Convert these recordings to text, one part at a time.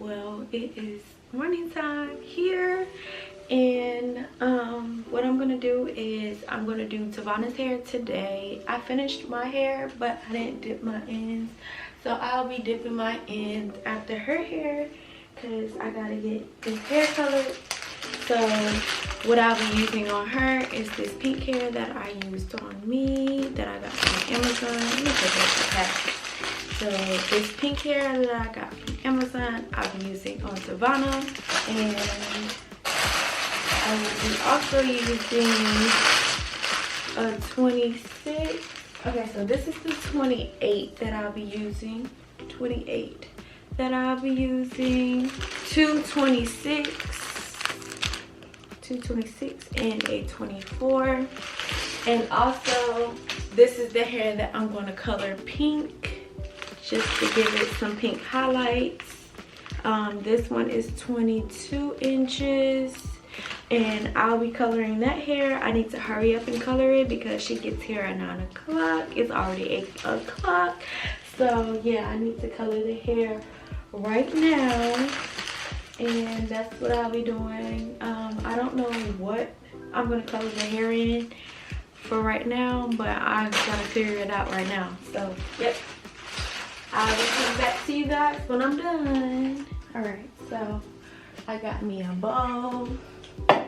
Well, it is morning time here, and what I'm gonna do is I'm gonna do Tavana's hair today. I finished my hair, but I didn't dip my ends, so I'll be dipping my ends after her hair because I gotta get this hair colored. So what I'll be using on her is this pink hair that I used on me that I got from Amazon. Let me put that in the package. So this pink hair that I got from Amazon, I'll be using on Savannah, and I will be also using a 26. Okay, so this is the 28 that I'll be using. 28 that I'll be using. 226 and a 24. And also this is the hair that I'm going to color pink, just to give it some pink highlights. This one is 22 inches, and I'll be coloring that hair. I need to hurry up and color it because she gets here at 9 o'clock. It's already 8 o'clock, so yeah, I need to color the hair right now, and that's what I'll be doing. I don't know what I'm gonna color the hair in for right now, but I gotta figure it out right now. So yep, I will come back to you guys when I'm done. All right, so I got me a bowl. All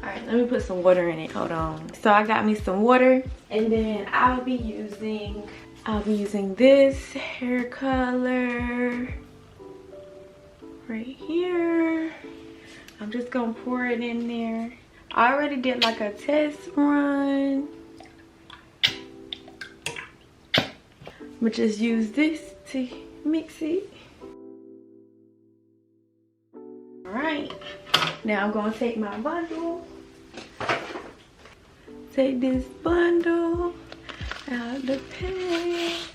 right, let me put some water in it. Hold on. So I got me some water, and then I'll be using this hair color right here. I'm just gonna pour it in there. I already did like a test run. But just use this to mix it. All right, now I'm gonna take my bundle. Take this bundle out the pack.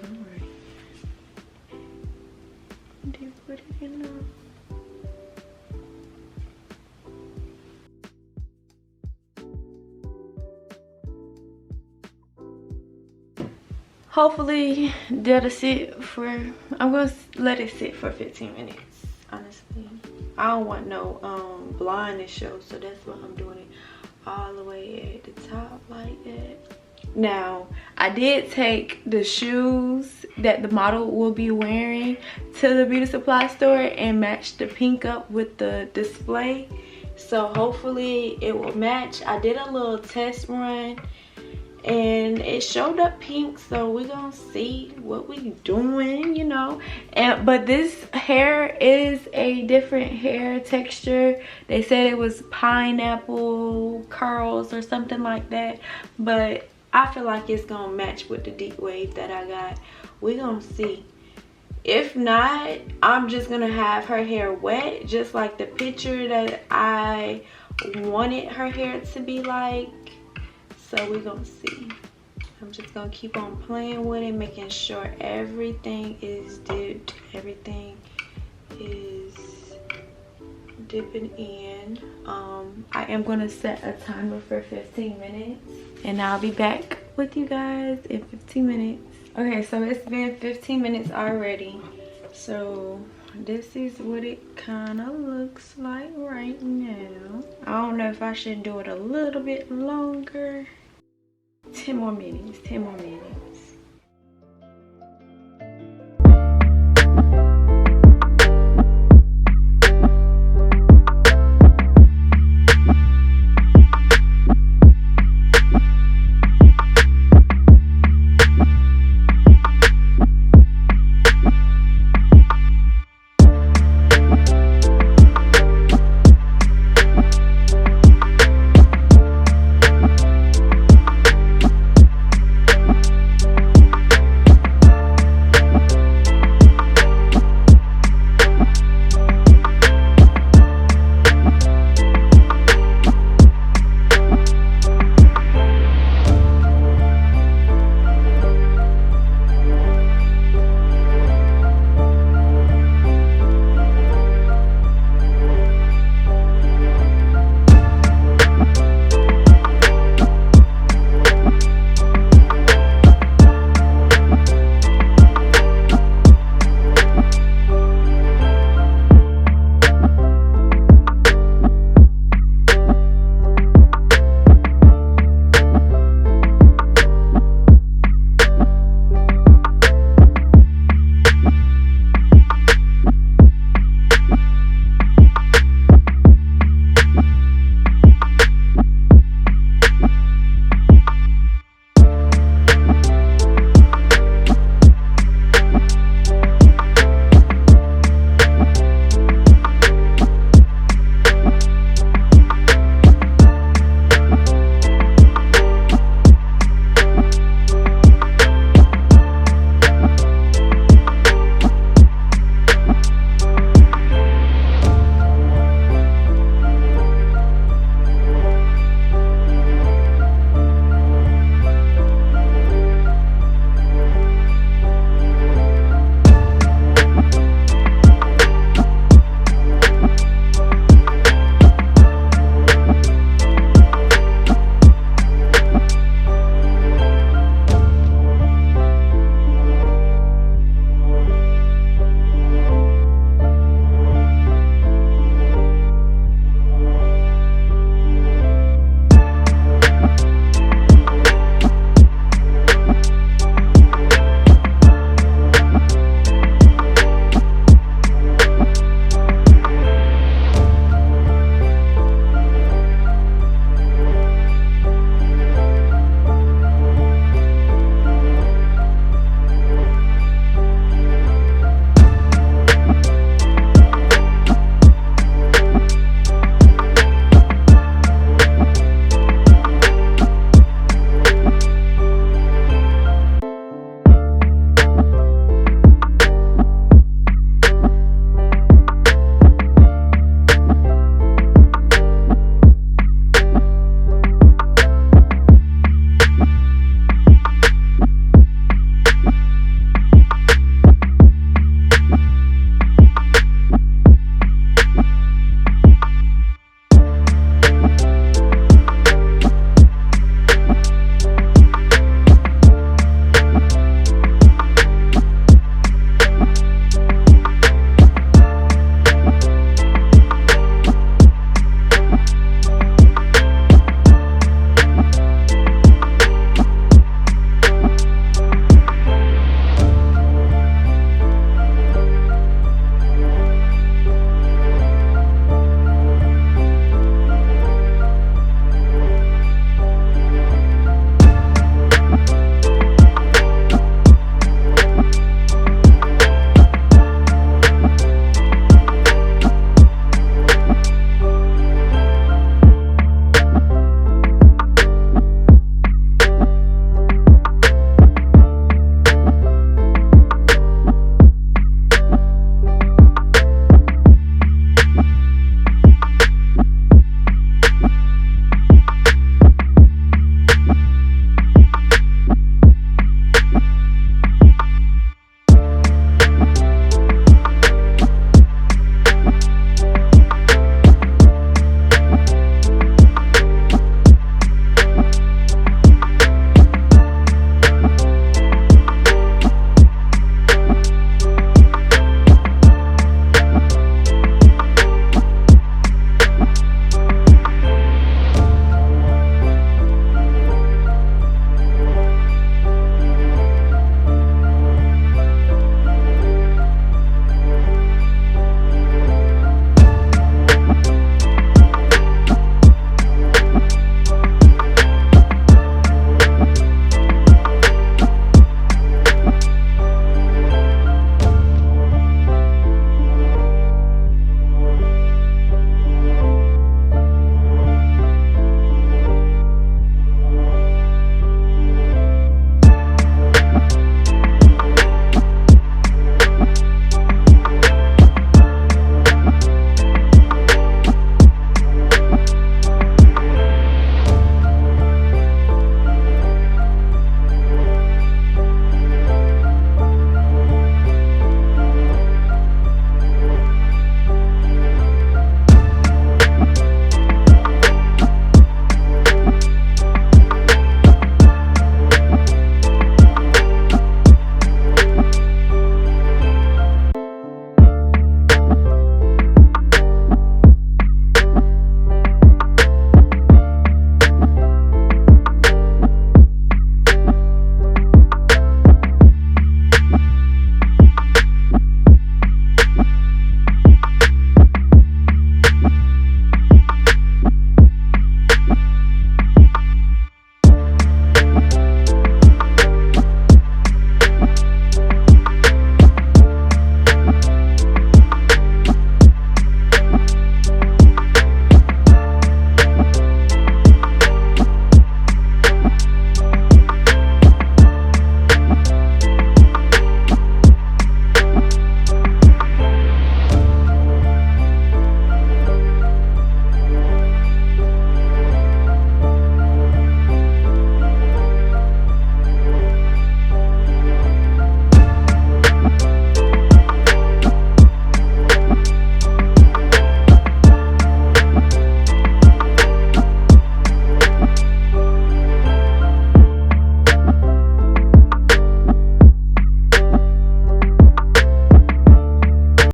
All right, then put it in there. Hopefully that'll sit for, I'm gonna let it sit for 15 minutes, honestly. I don't want no blonde to show, so that's why I'm doing it all the way at the top like that. Now, I did take the shoes that the model will be wearing to the beauty supply store and match the pink up with the display. So hopefully it will match. I did a little test run and it showed up pink, so we're gonna see what we doing, you know. But this hair is a different hair texture. They said it was pineapple curls or something like that, but I feel like it's gonna match with the deep wave that I got. We're gonna see. If not, I'm just gonna have her hair wet, just like the picture that I wanted her hair to be like. So we're gonna see. I'm just gonna keep on playing with it, making sure everything is dipped, everything is dipping in. I am gonna set a timer for 15 minutes, and I'll be back with you guys in 15 minutes. Okay, so it's been 15 minutes already. So this is what it kind of looks like right now. I don't know if I should do it a little bit longer. 10 more minutes, 10 more minutes.